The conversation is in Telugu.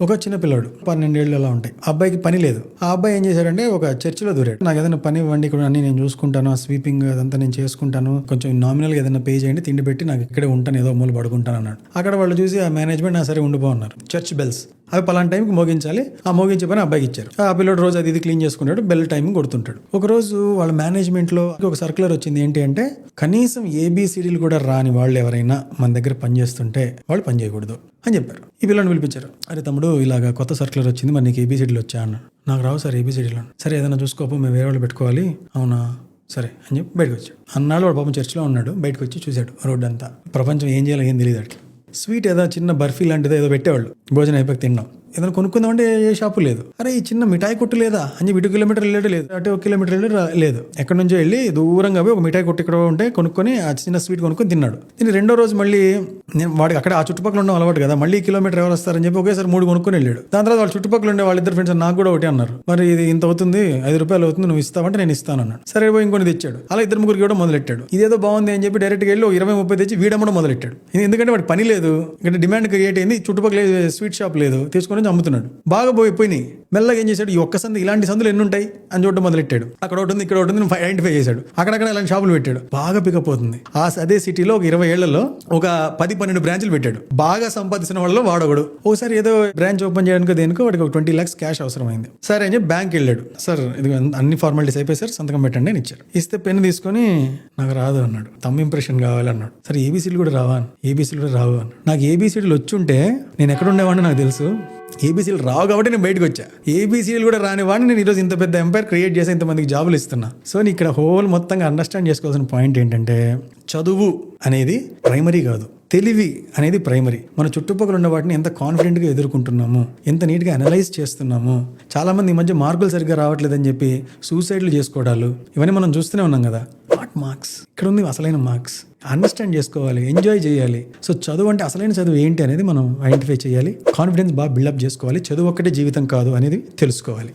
ఒక చిన్న పిల్లాడు 12 ఏళ్ళు అలా ఉంటాయి. ఆ అబ్బాయికి పని లేదు. ఆ అబ్బాయి ఏం చేశాడంటే ఒక చర్చిలో దూరాడు. నాకు ఏదైనా పని ఇవ్వండి, ఇక్కడ అన్ని నేను చూసుకుంటాను, ఆ స్వీపింగ్ అదంతా నేను చేసుకుంటాను, కొంచెం నామినల్గా ఏదైనా పే చేయండి, తిండి పెట్టి నాకు ఇక్కడే ఉంటాను, ఏదో మూలు పడుకుంటాను అన్నాడు. అక్కడ వాళ్ళు చూసి ఆ మేనేజ్మెంట్ సరే ఉండిపోన్నారు. చర్చ్ బెల్స్ అవి పలానా టైంకి మోగించాలి, ఆ మోగించే పని అబ్బాయికి ఇచ్చారు. ఆ పిల్లడు రోజు అది ఇది క్లీన్ చేసుకుంటాడు, బెల్ టైం కొడుతుంటాడు. ఒక రోజు వాళ్ళ మేనేజ్మెంట్లో ఒక సర్క్యులర్ వచ్చింది. ఏంటి అంటే కనీసం ఏబిసిడీలు కూడా రాని వాళ్ళు ఎవరైనా మన దగ్గర పని చేస్తుంటే వాళ్ళు పని చేయకూడదు అని చెప్పారు. ఈ పిల్లని పిలిపించారు. అరే తమ్ముడు, ఇలాగా కొత్త సర్క్యులర్ వచ్చింది, మరి నీకు ఏబిసిడీలు వచ్చా అన్నాడు. నాకు రావు సార్ ఏబిసిడీలు. సరే ఏదైనా చూసుకోపో, మేము వేరే వాళ్ళు పెట్టుకోవాలి. అవునా సరే అని చెప్పి బయటకు వచ్చాడు. అన్నాడు వాడు పాపం చర్చిలో ఉన్నాడు. బయటకు వచ్చి చూశాడు రోడ్డు అంతా. ప్రపంచం ఏం చేయాలో ఏం తెలియదు అట్లా. స్వీట్ ఏదో చిన్న బర్ఫీ లాంటిదో ఏదో పెట్టేవాళ్ళు. భోజనం అయిపోయి తిన్నాం. ఏదైనా కొనుక్కుందామంటే ఏ షాపు లేదు. అరే ఈ చిన్న మిఠాయి కొట్టు లేదా అని చెప్పి 2 కిలోమీటర్లు వెళ్ళాడు లేదు, అటు 1 కిలోమీటర్ వెళ్ళాడు లేదు. ఎక్కడి నుంచో వెళ్ళి దూరంగా పోయి ఒక మిఠాయి కొట్టు ఇక్కడ ఉంటే కొనుక్కొని ఆ చిన్న స్వీట్ కొనుక్కొని తిన్నాడు. దీన్ని రెండో రోజు మళ్ళీ వాడికి అక్కడ ఆ చుట్టుపక్కల ఉండడం అలవాటు కదా, మళ్ళీ కిలోమీటర్ ఎవరు వస్తారని చెప్పి ఒకేసారి 3 కొనుక్కొని వెళ్ళాడు. దాని తర్వాత వాళ్ళ చుట్టుపక్కల ఉండే వాళ్ళిద్దరు ఫ్రెండ్స్ నాకు కూడా ఒకటి అన్నారు, మరి ఇది ఇంత అవుతుంది, 5 రూపాయలు అవుతుంది, నువ్వు ఇస్తావంటే నేను ఇస్తాను అన్నాడు. సరే పోయి ఇంకొని తెచ్చాడు. అలా 2-3 కూడా మొదలెట్టాడు. ఇదేదో బాగుంది అని చెప్పి డైరెక్ట్గా వెళ్ళి 20-30 తెచ్చి వీడమ్మడం మొదలెట్టాడు. ఎందుకంటే వాడికి పని లేదు, ఇక్కడ డిమాండ్ క్రియేట్ అయింది, చుట్టుపక్కల స్వీట్ షాప్ లేదు, తీసుకొని అమ్ముతున్నాడు. బాగా పోయినాయి. మెల్లగా ఏం చేశాడు, ఈ ఒక్క సందు ఇలాంటి సందులు ఎన్ని ఉంటాయి అని చూడడం మొదలెట్టాడు. అక్కడ ఒకటి ఉంది, ఇక్కడ ఒకటి ఉంది, ఐడెంటిఫై చేశాడు. అక్కడక్కడ ఇలాంటి షాపులు పెట్టాడు. బాగా పికప్ అవుతుంది. అదే సిటీలో ఒక 20 ఏళ్లలో ఒక 10-12 బ్రాంచ్లు పెట్టాడు. బాగా సంపాదించిన వాళ్ళు వాడొకడు. ఒకసారి ఏదో బ్రాంచ్ ఓపెన్ చేయడానికి దేనికో వాడికి ఒక 20 lakhs క్యాష్ అవసరమైంది. సరే అని చెప్పి బ్యాంక్ వెళ్ళాడు. సార్ ఇది అన్ని ఫార్మాలిటీస్ అయిపోయి సార్, సంతకం పెట్టండి అని ఇచ్చారు. ఇస్తే పెన్ తీసుకొని నాకు రాదు అన్నాడు. తమ్ ఇంప్రెషన్ కావాలి అన్నాడు. సరే ఏబీసీలు కూడా రావా, ఏబీసీలు కూడా రావు అన్నాడు. నాకు ఏబీసీలు వచ్చుంటే నేను ఎక్కడ ఉండేవాడిని నాకు తెలుసు. ఏబీసీలు రావు కాబట్టి నేను బయటకు వచ్చా. ఏబీసీలు కూడా రాని వాడిని నేను ఈరోజు ఇంత పెద్ద ఎంపైర్ క్రియేట్ చేసి ఇంతమందికి జాబులు ఇస్తున్నా. సో నీ ఇక్కడ హోల్ మొత్తంగా అండర్స్టాండ్ చేసుకోవాల్సిన పాయింట్ ఏంటంటే, చదువు అనేది ప్రైమరీ కాదు, తెలివి అనేది ప్రైమరీ. మన చుట్టుపక్కల ఉన్న వాటిని ఎంత కాన్ఫిడెంట్గా ఎదుర్కొంటున్నాము, ఎంత నీట్గా అనలైజ్ చేస్తున్నాము. చాలామంది ఈ మధ్య మార్కులు సరిగ్గా రావట్లేదని చెప్పి సూసైడ్లు చేసుకోవడాలు ఇవన్నీ మనం చూస్తూనే ఉన్నాం కదా. What marks? ఇక్కడ ఉంది అసలైన మార్క్స్. అండర్స్టాండ్ చేసుకోవాలి, ఎంజాయ్ చేయాలి. సో చదువు అంటే అసలైన చదువు ఏంటి అనేది మనం ఐడెంటిఫై చేయాలి. కాన్ఫిడెన్స్ బాగా బిల్డప్ చేసుకోవాలి. చదువు ఒక్కటే జీవితం కాదు అనేది తెలుసుకోవాలి.